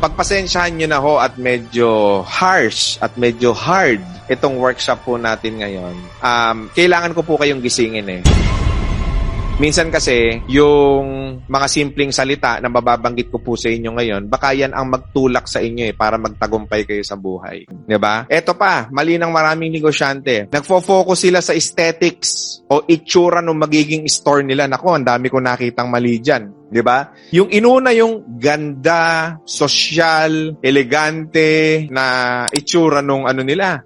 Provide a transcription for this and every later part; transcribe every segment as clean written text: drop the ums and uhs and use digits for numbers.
Pagpasensyahan nyo na ho at medyo harsh at medyo hard itong workshop po natin ngayon. Kailangan ko po kayong gisingin eh. Minsan kasi, yung mga simpleng salita na mababanggit ko po sa inyo ngayon, baka yan ang magtulak sa inyo para magtagumpay kayo sa buhay. 'Di ba? Eto pa, mali ng maraming negosyante. Nagfo-focus sila sa aesthetics o itsura ng magiging store nila. Nako, ang dami ko nakitang mali dyan. 'Di ba? Yung inuna yung ganda, sosyal, elegante na itsura nung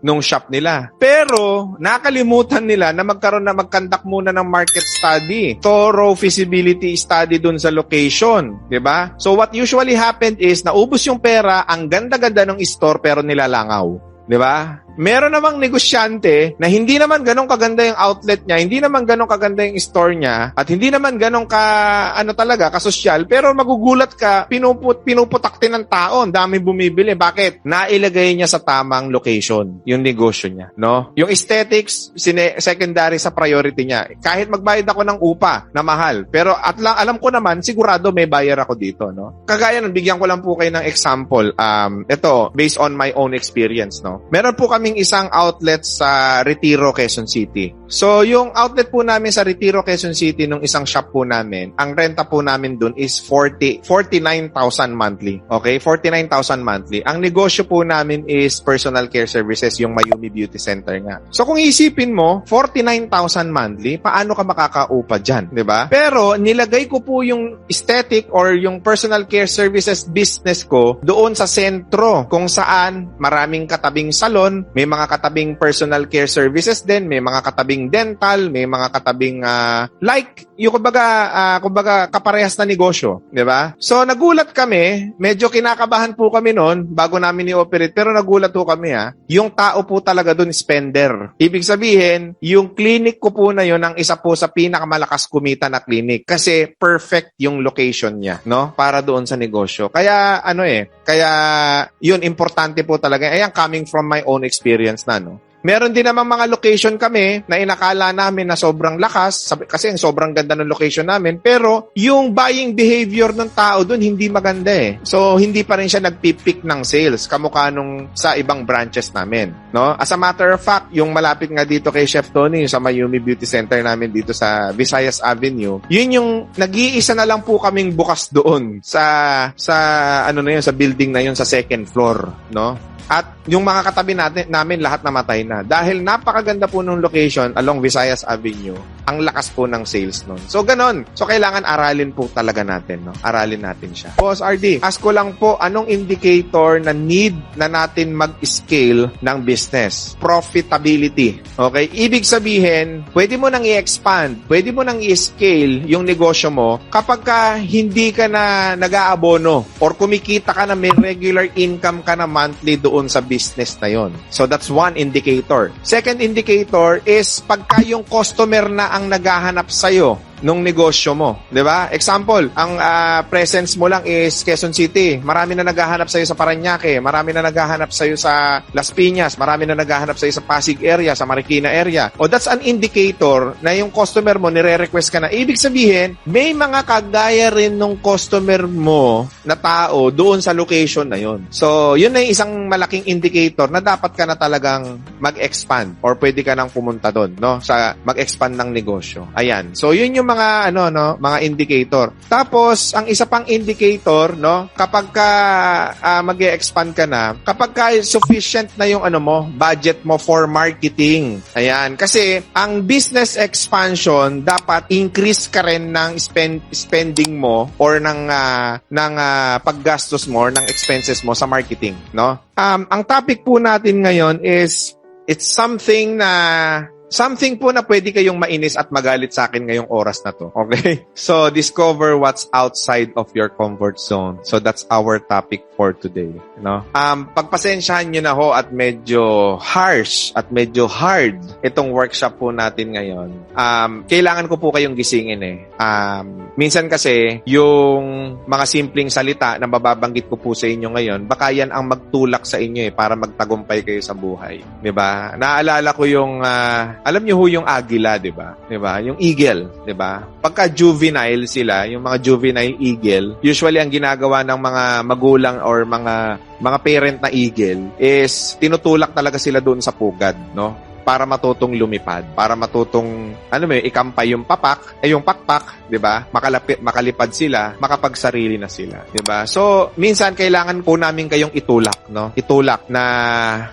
nung shop nila. Pero nakalimutan nila na magkandak muna ng market study, thorough feasibility study dun sa location, 'di ba? So what usually happened is naubos yung pera, ang ganda-ganda ng store pero nilalangaw, 'di ba? Meron namang negosyante na hindi naman ganong kaganda yung outlet niya, hindi naman ganong kaganda yung store niya, at hindi naman ganong kasosyal, pero magugulat ka, pinuputakti ng tao, ang dami bumibili. Bakit? Nailagay niya sa tamang location yung negosyo niya, no? Yung aesthetics, secondary sa priority niya. Kahit magbayad ako ng upa na mahal, pero alam ko naman, sigurado may bayar ako dito, no? Kagaya nun, bigyan ko lang po kayo ng example. Ito, based on my own experience, no? Meron po kaming isang outlet sa Retiro, Quezon City. So, yung outlet po namin sa Retiro, Quezon City, nung isang shop po namin, ang renta po namin dun is 49,000 monthly. Okay? 49,000 monthly. Ang negosyo po namin is personal care services, yung Mayumi Beauty Center nga. So, kung isipin mo, 49,000 monthly, paano ka makakaupa dyan? Diba? Pero, nilagay ko po yung aesthetic or yung personal care services business ko doon sa sentro, kung saan maraming katabing salon, may mga katabing personal care services din, may mga katabing dental, may mga katabing yung kumbaga kaparehas na negosyo, 'di ba? So nagulat kami, medyo kinakabahan po kami noon bago namin i-operate, pero nagulat po kami yung tao po talaga doon spender. Ibig sabihin, yung clinic ko po na yon ang isa po sa pinakamalakas kumita na clinic kasi perfect yung location niya, no? Para doon sa negosyo. Kaya kaya yun importante po talaga. Ayan, coming from my own experience na, no? Meron din naman mga location kami na inakala namin na sobrang lakas kasi ang sobrang ganda ng location namin, pero yung buying behavior ng tao dun hindi maganda eh. So hindi pa rin siya nagpipick ng sales kamukha nung sa ibang branches namin, no? As a matter of fact, yung malapit nga dito kay Chef Tony sa Mayumi Beauty Center namin dito sa Visayas Avenue, yun yung nag-iisa na lang po kaming bukas doon sa building na yun sa second floor, no? At yung mga katabi namin lahat namatay na. Dahil napakaganda po ng location along Visayas Avenue, ang lakas po ng sales nun. So, ganon. So, kailangan aralin po talaga natin, no? Aralin natin siya. Boss RD, ask ko lang po, anong indicator na need na natin mag-scale ng business? Profitability. Okay? Ibig sabihin, pwede mo nang i-expand, pwede mo nang i-scale yung negosyo mo kapag hindi ka na nag-aabono or kumikita ka na may regular income ka na monthly doon sa business na yon. So that's one indicator. Second indicator is pagka yung customer na ang naghahanap sa'yo nung negosyo mo, 'di ba? Example, ang presence mo lang is Quezon City. Marami na naghahanap sa iyo sa Parañaque, marami na naghahanap sa iyo sa Las Piñas, marami na naghahanap sa iyo sa Pasig area, sa Marikina area. O that's an indicator na yung customer mo nire-request ka na. Ibig sabihin, may mga kagaya rin nung customer mo na tao doon sa location na 'yon. So, 'yun na yung isang malaking indicator na dapat ka na talagang mag-expand or pwede ka nang pumunta doon, no? Sa mag-expand ng negosyo. Ayan. So, 'yun yung mga indicator. Tapos, ang isa pang indicator, no, kapag mag-e-expand ka na, kapag sufficient na yung budget mo for marketing. Ayan. Kasi, ang business expansion, dapat increase ka rin ng spending mo or ng paggastos mo or ng expenses mo sa marketing, no? Ang topic po natin ngayon is, it's something po na pwede kayong mainis at magalit sa akin ngayong oras na to. Okay? So, discover what's outside of your comfort zone. So, that's our topic for today. No? Pagpasensyahan nyo na ho at medyo harsh at medyo hard itong workshop po natin ngayon. Kailangan ko po kayong gisingin eh. Minsan kasi, yung mga simpleng salita na mababanggit ko po sa inyo ngayon, baka yan ang magtulak sa inyo para magtagumpay kayo sa buhay. 'Di ba? Naalala ko yung, alam niyo ho yung agila, 'di ba? 'Di ba? Yung eagle, 'di ba? Pagka juvenile sila, yung mga juvenile eagle, usually ang ginagawa ng mga magulang or mga parent na eagle is tinutulak talaga sila doon sa pugad, no? Para matutong lumipad, para matutong ikampay yung yung pakpak, 'di ba? Makalipad sila, makapagsarili na sila, 'di ba? So, minsan kailangan po namin kayong itulak, no? Itulak na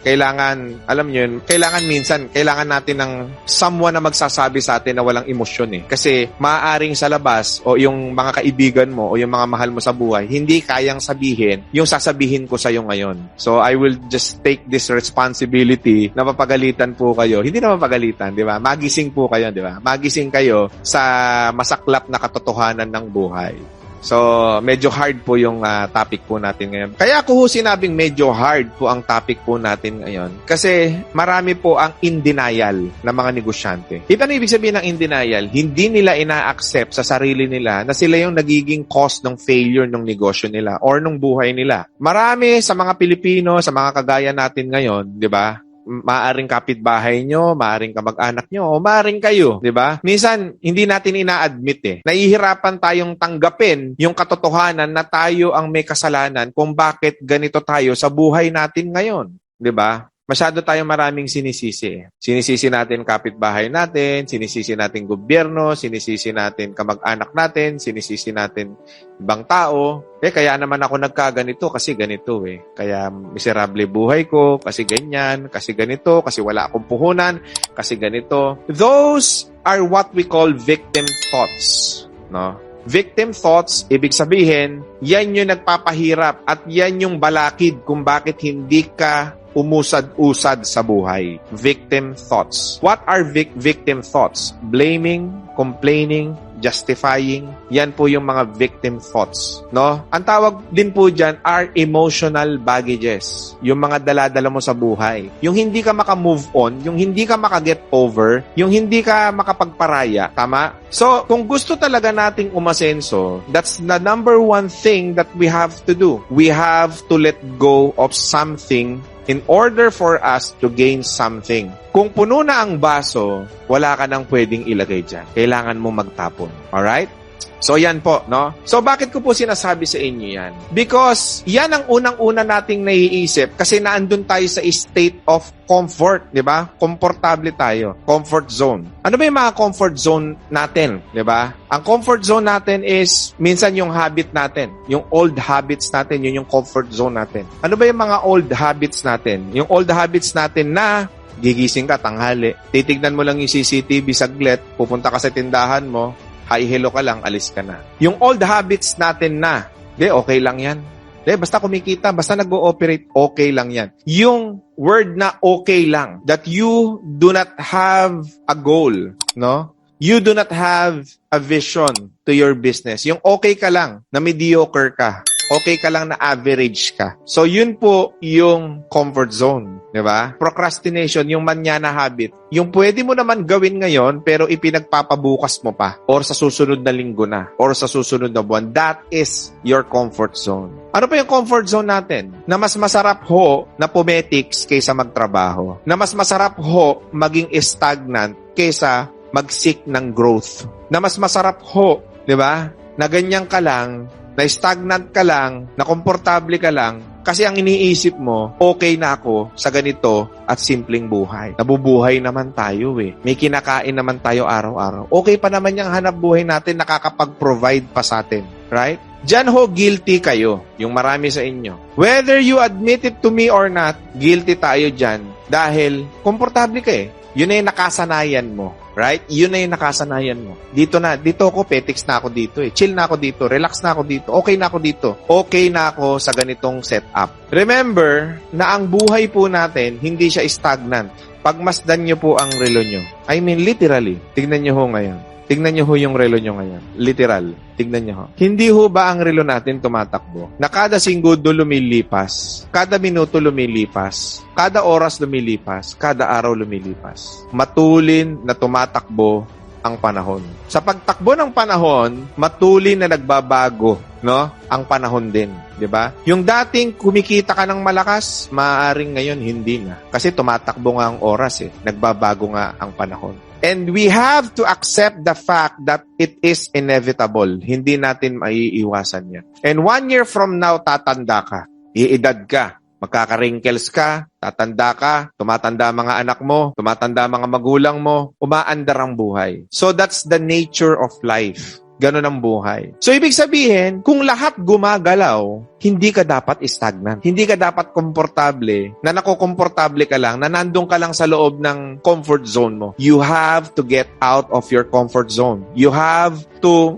kailangan, alam niyo yun, kailangan natin ng someone na magsasabi sa atin na walang emosyon eh. Kasi maaaring sa labas o yung mga kaibigan mo o yung mga mahal mo sa buhay, hindi kayang sabihin yung sasabihin ko sa iyo ngayon. So, I will just take this responsibility na mapagalitan po kayo. Hindi naman pagalitan, di ba? Magising po kayo, di ba? Magising kayo sa masaklap na katotohanan ng buhay. So, medyo hard po yung topic po natin ngayon. Kaya ako sinabing medyo hard po ang topic po natin ngayon. Kasi marami po ang in denial na mga negosyante. Ito na ibig sabihin ng in denial, hindi nila ina-accept sa sarili nila na sila yung nagiging cause ng failure ng negosyo nila or ng buhay nila. Marami sa mga Pilipino, sa mga kagaya natin ngayon, di ba? Maaring kapitbahay nyo, maaring kamag-anak nyo, o maaring kayo, di ba? Minsan, hindi natin ina-admit Nahihirapan tayong tanggapin yung katotohanan na tayo ang may kasalanan kung bakit ganito tayo sa buhay natin ngayon, di ba? Masyado tayong maraming sinisisi. Sinisisi natin kapitbahay natin, sinisisi natin gobyerno, sinisisi natin kamag-anak natin, sinisisi natin ibang tao. Kaya naman ako nagkaganito kasi ganito Kaya miserable buhay ko kasi ganyan, kasi ganito, kasi wala akong puhunan, kasi ganito. Those are what we call victim thoughts, no? Victim thoughts, ibig sabihin, yan yung nagpapahirap at yan yung balakid kung bakit hindi ka umusad-usad sa buhay. Victim thoughts. What are victim thoughts? Blaming, complaining, justifying. Yan po yung mga victim thoughts, no? Ang tawag din po dyan are emotional baggages. Yung mga dala-dala mo sa buhay. Yung hindi ka maka-move on, yung hindi ka maka-get over, yung hindi ka makapagparaya. Tama? So, kung gusto talaga nating umasenso, that's the number one thing that we have to do. We have to let go of something in order for us to gain something. Kung puno na ang baso, wala ka nang pwedeng ilagay dyan. Kailangan mo magtapon. Alright? So, yan po, no? So, bakit ko po sinasabi sa inyo yan? Because, yan ang unang-una nating naiisip kasi naandun tayo sa state of comfort, di ba? Komportable tayo. Comfort zone. Ano ba yung mga comfort zone natin, di ba? Ang comfort zone natin is minsan yung habit natin. Yung old habits natin, yun yung comfort zone natin. Ano ba yung mga old habits natin? Yung old habits natin na gigising ka tanghali, titignan mo lang yung CCTV saglit, pupunta ka sa tindahan mo, hi, hello ka lang, alis ka na. Yung old habits natin na, okay lang yan. Basta kumikita, basta nag-ooperate, okay lang yan. Yung word na okay lang, that you do not have a goal, no? You do not have a vision to your business. Yung okay ka lang, na mediocre ka. Okay ka lang na average ka. So, yun po yung comfort zone. Diba? Procrastination, yung manyana habit. Yung pwede mo naman gawin ngayon, pero ipinagpapabukas mo pa. Or sa susunod na linggo na. Or sa susunod na buwan. That is your comfort zone. Ano pa yung comfort zone natin? Na mas masarap ho na pumetics kaysa magtrabaho. Na mas masarap ho maging stagnant kaysa mag-seek ng growth. Na mas masarap ho, diba? Na ganyan ka lang, na stagnant ka lang, na komportable ka lang, kasi ang iniisip mo, okay na ako sa ganito at simpleng buhay. Nabubuhay naman tayo May kinakain naman tayo araw-araw. Okay pa naman yung hanap buhay natin, nakakapag-provide pa sa atin. Right? Diyan ho, guilty kayo. Yung marami sa inyo. Whether you admit it to me or not, guilty tayo dyan. Dahil, komportable ka Yun na yung nakasanayan mo. Right? Yun na yung nakasanayan mo. Dito ako, petics na ako dito Chill na ako dito, relax na ako dito, okay na ako dito. Okay na ako sa ganitong setup. Remember na ang buhay po natin, hindi siya stagnant. Pagmasdan nyo po ang relo nyo. I mean, literally. Tignan nyo ho ngayon. Tignan nyo ho yung relo nyo ngayon. Literal. Tignan nyo ho. Hindi ho ba ang relo natin tumatakbo? Na kada segundo lumilipas, kada minuto lumilipas, kada oras lumilipas, kada araw lumilipas. Matulin na tumatakbo ang panahon. Sa pagtakbo ng panahon, matuli na nagbabago, no? Ang panahon din, 'di ba? Yung dating kumikita ka ng malakas, maaaring ngayon hindi na. Kasi tumatakbo nga ang oras Nagbabago nga ang panahon. And we have to accept the fact that it is inevitable. Hindi natin maiiwasan yan. And 1 year from now, tatanda ka. Iedad ka. Magkaka-wrinkles ka, tatanda ka, tumatanda mga anak mo, tumatanda mga magulang mo, umaandar ang buhay. So that's the nature of life. Ganon ang buhay. So, ibig sabihin, kung lahat gumagalaw, hindi ka dapat stagnant. Hindi ka dapat komportable, na nakukomportable ka lang, na nandun ka lang sa loob ng comfort zone mo. You have to get out of your comfort zone. You have to,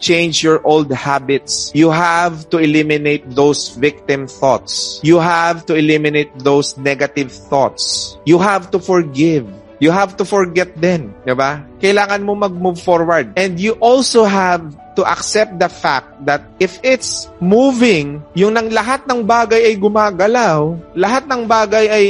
change your old habits. You have to eliminate those victim thoughts. You have to eliminate those negative thoughts. You have to forgive. You have to forget din, diba? Kailangan mo mag-move forward. And you also have to accept the fact that if it's moving, yung lahat ng bagay ay gumagalaw, lahat ng bagay ay,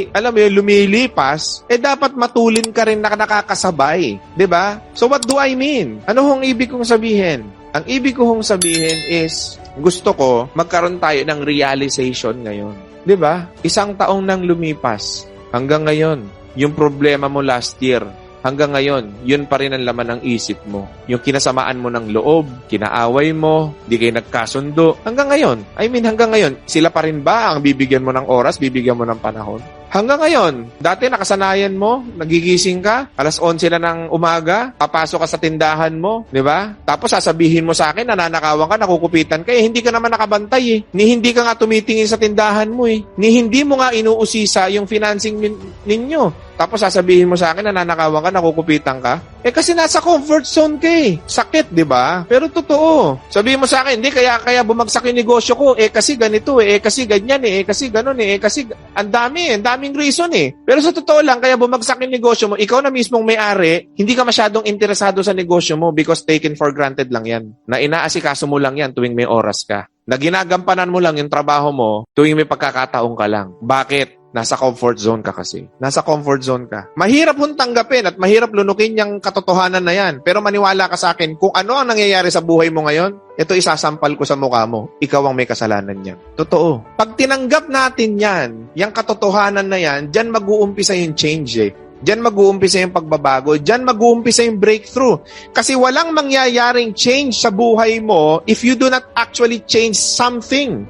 lumilipas, dapat matulin ka rin na nakakasabay. Diba? So what do I mean? Ano hong ibig kong sabihin? Ang ibig kong sabihin is, gusto ko magkaroon tayo ng realization ngayon. Diba? 1 taong nang lumipas. Hanggang ngayon, yung problema mo last year, hanggang ngayon, yun pa rin ang laman ng isip mo. Yung kinasamaan mo ng loob, kinaaway mo, di kayo nagkasundo. Hanggang ngayon, hanggang ngayon, sila pa rin ba ang bibigyan mo ng oras, bibigyan mo ng panahon? Hanggang ngayon, dati nakasanayan mo, nagigising ka, 11:00 na ng umaga, papasok ka sa tindahan mo, di ba? Tapos sasabihin mo sa akin, nananakawan ka, nakukupitan ka, hindi ka naman nakabantay ni hindi ka nga tumitingin sa tindahan mo ni hindi mo nga inuusisa yung financing ninyo. Tapos sasabihin mo sa akin, nananakawan ka, nakukupitan ka. Kasi nasa comfort zone ka Sakit, di ba? Pero totoo. Sabihin mo sa akin, hindi, kaya bumagsak yung negosyo ko. Kasi ganito kasi ganyan kasi ganun kasi ang daming reason Pero sa totoo lang, kaya bumagsak yung negosyo mo, ikaw na mismong may-ari, hindi ka masyadong interesado sa negosyo mo because taken for granted lang yan. Na inaasikaso mo lang yan tuwing may oras ka. Na ginagampanan mo lang yung trabaho mo tuwing may pagkakataon ka lang. Bakit? Nasa comfort zone ka kasi. Nasa comfort zone ka. Mahirap hong tanggapin at mahirap lunukin yung katotohanan na yan. Pero maniwala ka sa akin, kung ano ang nangyayari sa buhay mo ngayon, ito isasampal ko sa mukha mo. Ikaw ang may kasalanan niyan. Totoo. Pag tinanggap natin yan, yung katotohanan na yan, dyan mag-uumpisa yung change Diyan mag-uumpisa yung pagbabago. Diyan mag-uumpisa yung breakthrough. Kasi walang mangyayaring change sa buhay mo if you do not actually change something.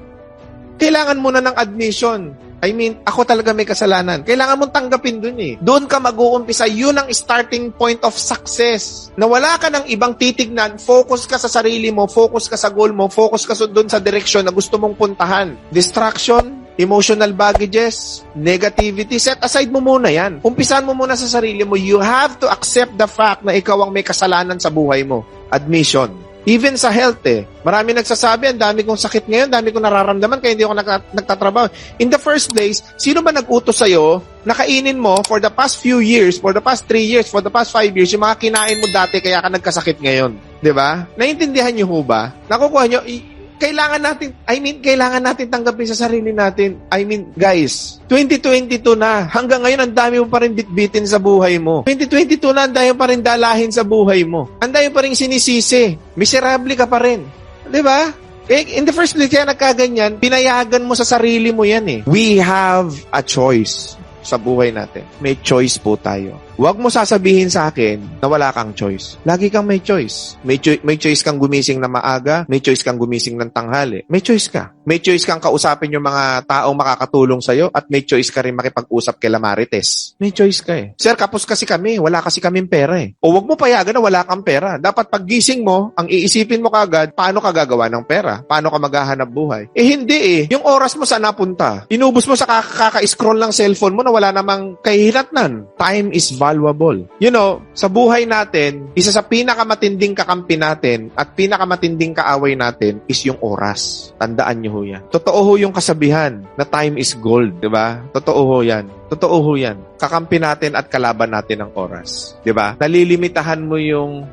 Kailangan mo na ng admission. Ako talaga may kasalanan. Kailangan mong tanggapin dun Doon ka mag-uumpisa. Yun ang starting point of success. Na wala ka ng ibang titignan. Focus ka sa sarili mo. Focus ka sa goal mo. Focus ka doon sa direksyon na gusto mong puntahan. Distraction, emotional baggages, negativity, set aside mo muna yan. Umpisan mo muna sa sarili mo. You have to accept the fact na ikaw ang may kasalanan sa buhay mo. Admission. Even sa health Marami nagsasabi, ang dami kong sakit ngayon, dami kong nararamdaman, kaya hindi ako nagtatrabaho. In the first place, sino ba nag-utos sa'yo na kainin mo for the past few years, for the past 3 years, for the past 5 years, yung mga kinain mo dati kaya ka nagkasakit ngayon? Diba? Naintindihan niyo ho ba? Nakukuha niyo, kailangan natin tanggapin sa sarili natin. Guys, 2022 na. Hanggang ngayon, ang dami mo pa rin bitbitin sa buhay mo. 2022 na, ang dami mo pa rin dalahin sa buhay mo. Ang dami pa rin sinisisi. Miserable ka pa rin. Diba? In the first place, kaya nagkaganyan, pinayagan mo sa sarili mo yan We have a choice sa buhay natin. May choice po tayo. Huwag mo sasabihin sa akin na wala kang choice. Lagi kang may choice. May choice kang gumising na maaga. May choice kang gumising ng tanghali. May choice ka. May choice kang kausapin yung mga taong makakatulong sa'yo at may choice ka rin makipag-usap kay Lamarites. May choice ka Sir, kapos kasi kami. Wala kasi kaming pera O huwag mo payagan na wala kang pera. Dapat paggising mo, ang iisipin mo kagad, paano ka gagawa ng pera? Paano ka maghahanap buhay? Hindi Yung oras mo saan napunta? Inubos mo sa kaka-scroll ng cellphone mo na wala namang kahihinatnan. Time is valuable. Sa buhay natin, isa sa pinakamatinding kakampi natin at pinakamatinding kaaway natin is yung oras. Tandaan nyo ho yan. Totoo ho yung kasabihan na time is gold, di ba? Totoo ho yan. Kakampi natin at kalaban natin ang oras. Di ba? Nalilimitahan mo yung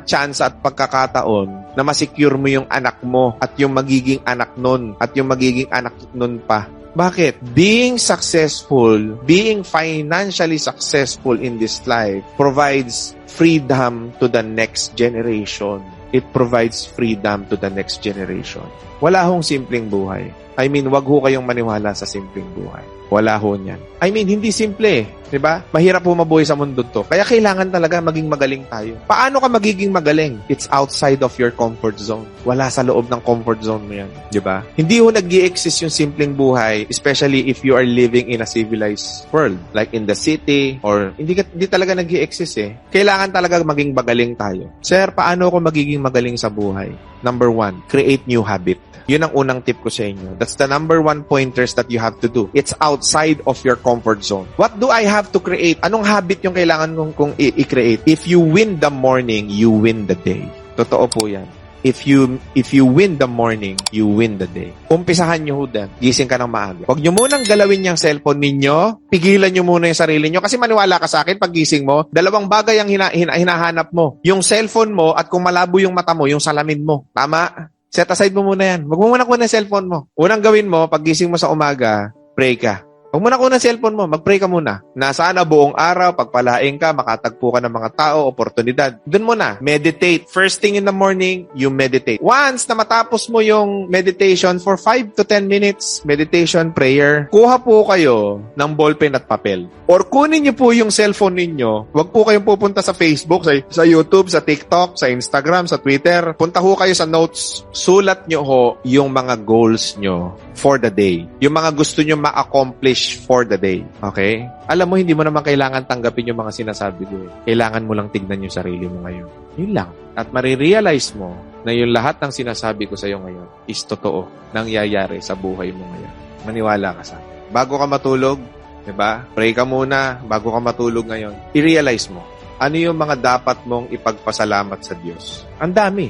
chance at pagkakataon na masecure mo yung anak mo at yung magiging anak nun at yung magiging anak nun pa. Bakit? Being successful, being financially successful in this life provides freedom to the next generation. It provides freedom to the next generation. Wala hong simpleng buhay. I mean, wag ho kayong maniwala sa simpleng buhay. Wala ho niyan. I mean, hindi simple eh. Diba? Mahirap po mabuhay sa mundo to. Kaya kailangan talaga maging magaling tayo. Paano ka magiging magaling? It's outside of your comfort zone. Wala sa loob ng comfort zone mo yan. Diba? Hindi ho nag-i-exist yung simpleng buhay, especially if you are living in a civilized world. Like in the city, or hindi talaga nag-i-exist eh. Kailangan talaga maging magaling tayo. Sir, paano ako magiging magaling sa buhay? Number 1, create new habit. Yun ang unang tip ko sa inyo. That's the number 1 pointers that you have to do. It's outside of your comfort zone. What do I have to create? Anong habit yung kailangan kong i-create? If you win the morning, you win the day. Totoo po yan. If you win the morning, you win the day. Umpisahan nyo ho din. Gising ka ng maaga. Huwag nyo munang galawin yung cellphone ninyo. Pigilan nyo muna yung sarili nyo. Kasi maniwala ka sa akin, pag gising mo, dalawang bagay ang hinahanap mo. Yung cellphone mo at kung malabo yung mata mo, yung salamin mo. Tama? Set aside mo muna yan. Huwag mo muna kunin yung cellphone mo. Unang gawin mo, pag gising mo sa umaga, pray ka. Huwag mo na kunin ang cellphone mo, mag-pray ka muna. Na sana buong araw, pagpalaing ka, makatagpo ka ng mga tao, oportunidad. Doon mo na, meditate. First thing in the morning, you meditate. Once na matapos mo yung meditation for 5 to 10 minutes, meditation, prayer, kuha po kayo ng ballpen at papel. Or kunin niyo po yung cellphone ninyo. Huwag po kayong pupunta sa Facebook, sa YouTube, sa TikTok, sa Instagram, sa Twitter. Punta ho kayo sa notes. Sulat nyo ho yung mga goals nyo for the day. Yung mga gusto nyo ma-accomplish for the day. Okay? Alam mo, hindi mo naman kailangan tanggapin yung mga sinasabi ko. Kailangan mo lang tignan yung sarili mo ngayon. Yun lang. At marirealize mo na yung lahat ng sinasabi ko sa iyo ngayon is totoo, nangyayari sa buhay mo ngayon. Maniwala ka sa akin. Bago ka matulog, diba? Pray ka muna bago ka matulog ngayon. I-realize mo, ano yung mga dapat mong ipagpasalamat sa Diyos. Ang dami.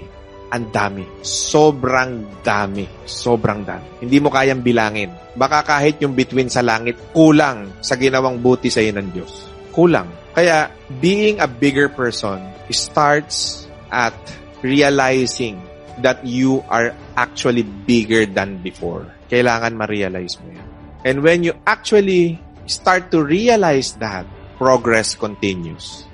Ang dami. Sobrang dami. Sobrang dami. Hindi mo kayang bilangin. Baka kahit yung between sa langit, kulang sa ginawang buti sa iyo ng Diyos. Kulang. Kaya, being a bigger person starts at realizing that you are actually bigger than before. Kailangan ma-realize mo yan. And when you actually start to realize that, progress continues.